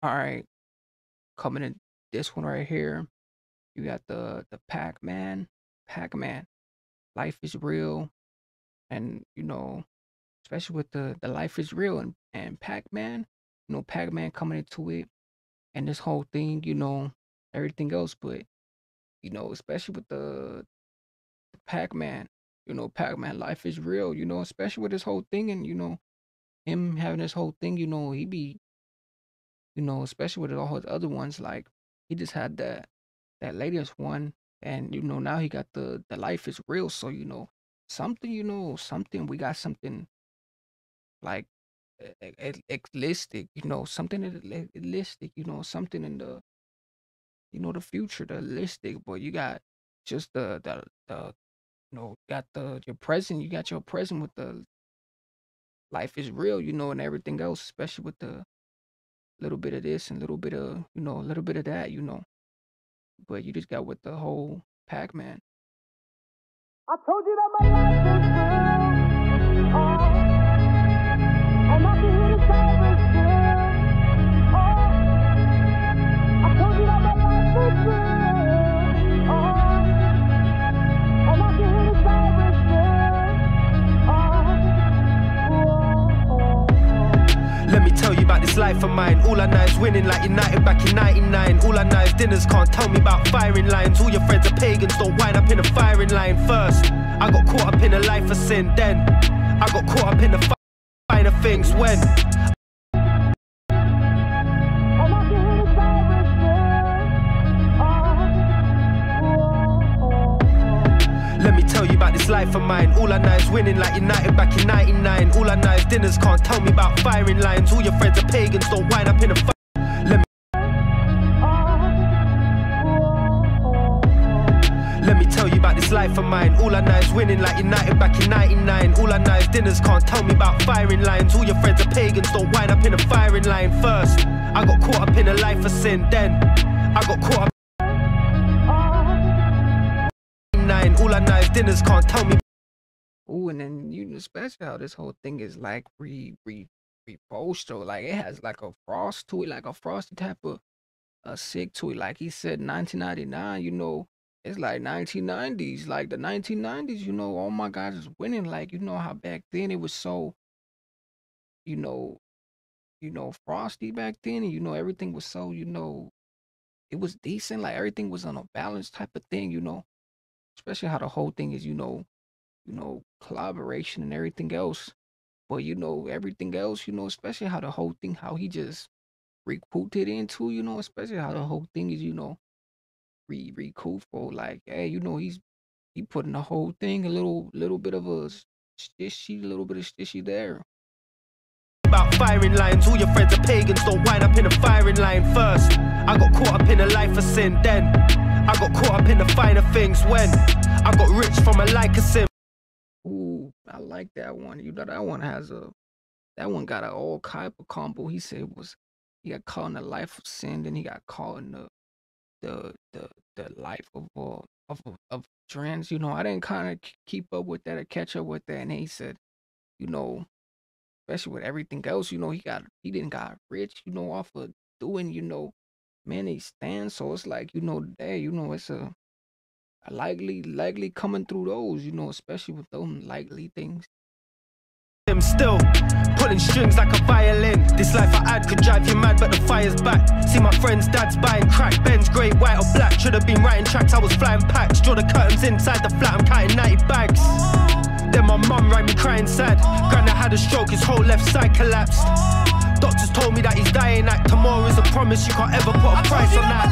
All right, coming in this one right here, you got the Pac-Man. Pac-Man, life is real, and especially with the life is real and Pac-Man, Pac-Man coming into it and this whole thing, everything else, but especially with the Pac-Man, Pac-Man, life is real, especially with this whole thing and him having this whole thing, he be, especially with all his other ones, like he just had that latest one, and now he got the life is real, so something, something we got something like realistic, something realistic, something in the future, the realistic, but you got just the got your present, you got your present with the life is real, and everything else, especially with the little bit of this and little bit of, a little bit of that, but you just got with the whole Pac-Man. I told you that my life is real, and I can hear the sirens still. I told you that my life is real, and I can hear the sirens still. Let me tell you about this life of mine. All I know is winning like United back in 99. All I know is dinners can't tell me about firing lines. All your friends are pagans, don't wind up in a firing line. First, I got caught up in a life of sin. Then, I got caught up in the finer things. When let me tell you about this life of mine. All I know is winning like United back in 99. All I know is dinners can't tell me about firing lines. All your friends are pagans, don't wind up in a Let me tell you about this life of mine. All I know is winning like United back in 99. All I know is dinners can't tell me about firing lines. All your friends are pagans, don't wind up in a firing line. First, I got caught up in a life of sin. Then, I got caught up. All I know is dinners can't tell me. Ooh, and then especially how this whole thing is like reposted, like it has like a frost to it, like a frosty type of sick to it. Like he said, 1999, it's like 1990s, like the 1990s. Oh my God, is winning. Like how back then it was so, you know, frosty back then, and everything was so, it was decent. Like everything was on a balance type of thing. Especially how the whole thing is, collaboration and everything else. But everything else, especially how the whole thing, how he just recruited into, especially how the whole thing is, recouped for like, hey, he putting the whole thing a little bit of a stitchy, a little bit of stitchy there. About firing lines, all your friends are pagans, don't wind up in a firing line. First, I got caught up in a life of sin. Then, I got caught up in the finer things. When I got rich from a like a sim. Ooh, I like that one. That one that one got an all type of combo. He said he got caught in the life of sin, then he got caught in the life of trends. I didn't kind of keep up with that or catch up with that, and he said, you know, especially with everything else, he didn't got rich, off of doing, many stands. So it's like, hey, it's a likely coming through those, especially with those likely things. I'm still pulling strings like a violin. This life I had could drive you mad, but the fire's back. See my friends, dad's buying crack. Benz grey, white or black. Should have been writing tracks, I was flying packs. Draw the curtains inside the flat, I'm counting 90 bags. Then my mum write me crying sad. Granddad had a stroke, his whole left side collapsed. Doctors told me that he's dying, act tomorrow is a promise. You can't ever put a price on that.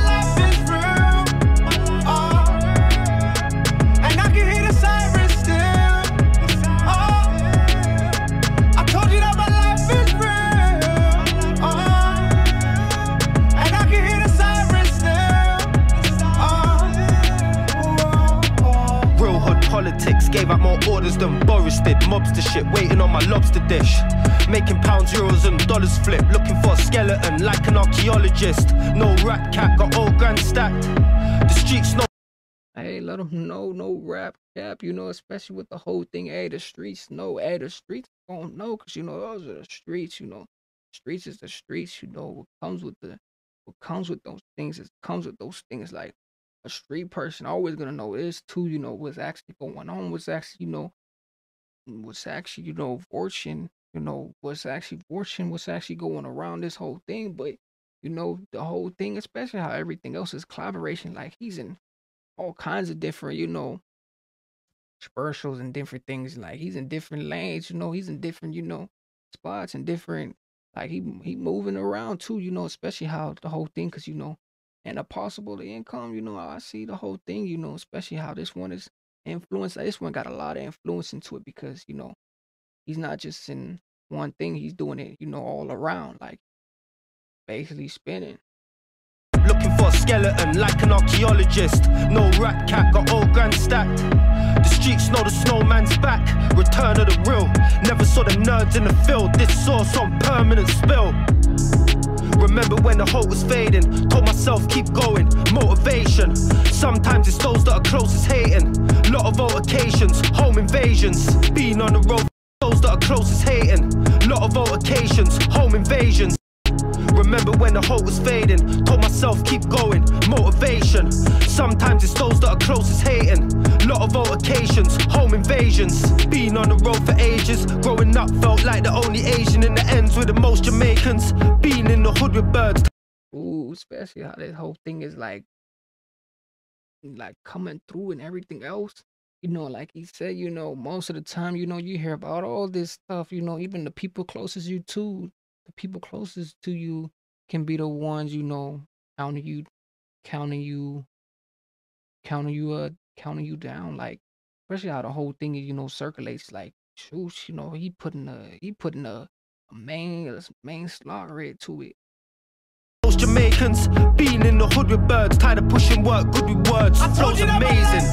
Politics gave out more orders than Boris did. Mobster shit, waiting on my lobster dish. Making pounds, euros and dollars flip. Looking for a skeleton like an archaeologist. No rat cat, got old grand stacked. The streets know. Hey, let them know, no rap cap, especially with the whole thing. Hey, the streets know. Hey, the streets don't know, because, those are the streets, Streets is the streets, what comes with those things is comes with those things. Like a street person always gonna know this too, what's actually going on, what's actually, fortune, what's actually going around this whole thing. But the whole thing, especially how everything else is collaboration. Like he's in all kinds of different, commercials and different things. Like he's in different lanes, he's in different, spots and different. Like he moving around too, especially how the whole thing, cause and a possible income, I see the whole thing, especially how this one is influenced. This one got a lot of influence into it because he's not just in one thing. He's doing it, all around, like basically spinning. Looking for a skeleton like an archaeologist. No rat cat, got old grand stacked. The streets know the snowman's back. Return of the real. Never saw the nerds in the field. This sauce on permanent spill. Remember when the hope was fading. Told myself keep going. Motivation. Sometimes it's those that are closest hating. Lot of altercations, home invasions. Being on the road. Those that are closest hating. Lot of altercations, home invasions. Remember when the hope was fading. Told myself keep going. Motivation. Sometimes it's those that are closest hating. Lot of altercations, home invasions. Been on the road for ages. Growing up felt like the only Asian in the ends with the most Jamaicans. Been in the hood with birds. Ooh, especially how this whole thing is like coming through and everything else. Like he said, most of the time, you hear about all this stuff, even the people closest to you can be the ones, counting you, counting you, counting you down. Like, especially how the whole thing, circulates. Like, shoot, he putting a main slog rate to it. Most Jamaicans. Been in the hood with birds. Tired of pushing work, good with words. Flow's amazing.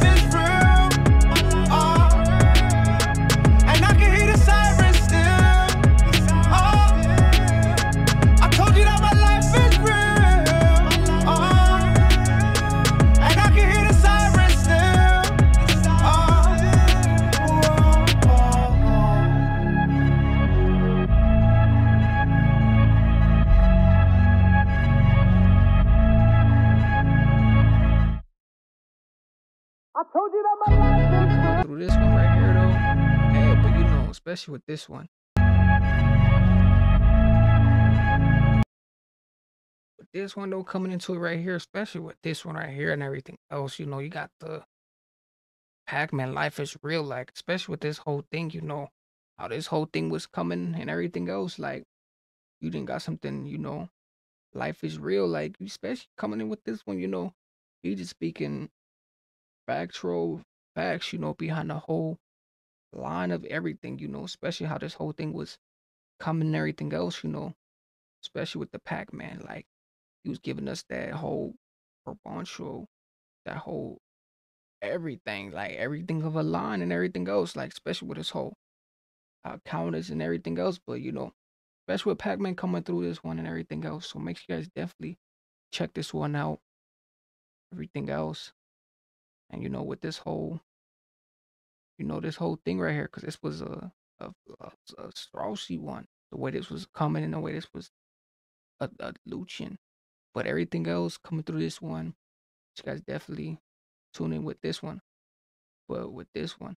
And I can hear the sirens still. I told you that my life is real. And I can hear the sirens still. I told you that my life is real. Through this one right here, though. Hey, but especially with this one. With this one, though, coming into it right here, especially with this one right here and everything else, you got the Pac-Man life is real, like, especially with this whole thing, how this whole thing was coming and everything else. Like, you didn't got something, life is real, like, especially coming in with this one, he just speaking factual facts, behind the whole line of everything, especially how this whole thing was coming and everything else, especially with the Pac-Man. Like, he was giving us that whole provincial, that whole everything, like everything of a line and everything else, like, especially with his whole counters and everything else. But, especially with Pac-Man coming through this one and everything else. So make sure you guys definitely check this one out, everything else. And, with this whole, this whole thing right here, because this was a Straussy one, the way this was coming and the way this was a Lucian. But everything else coming through this one, you guys definitely tune in with this one. But with this one,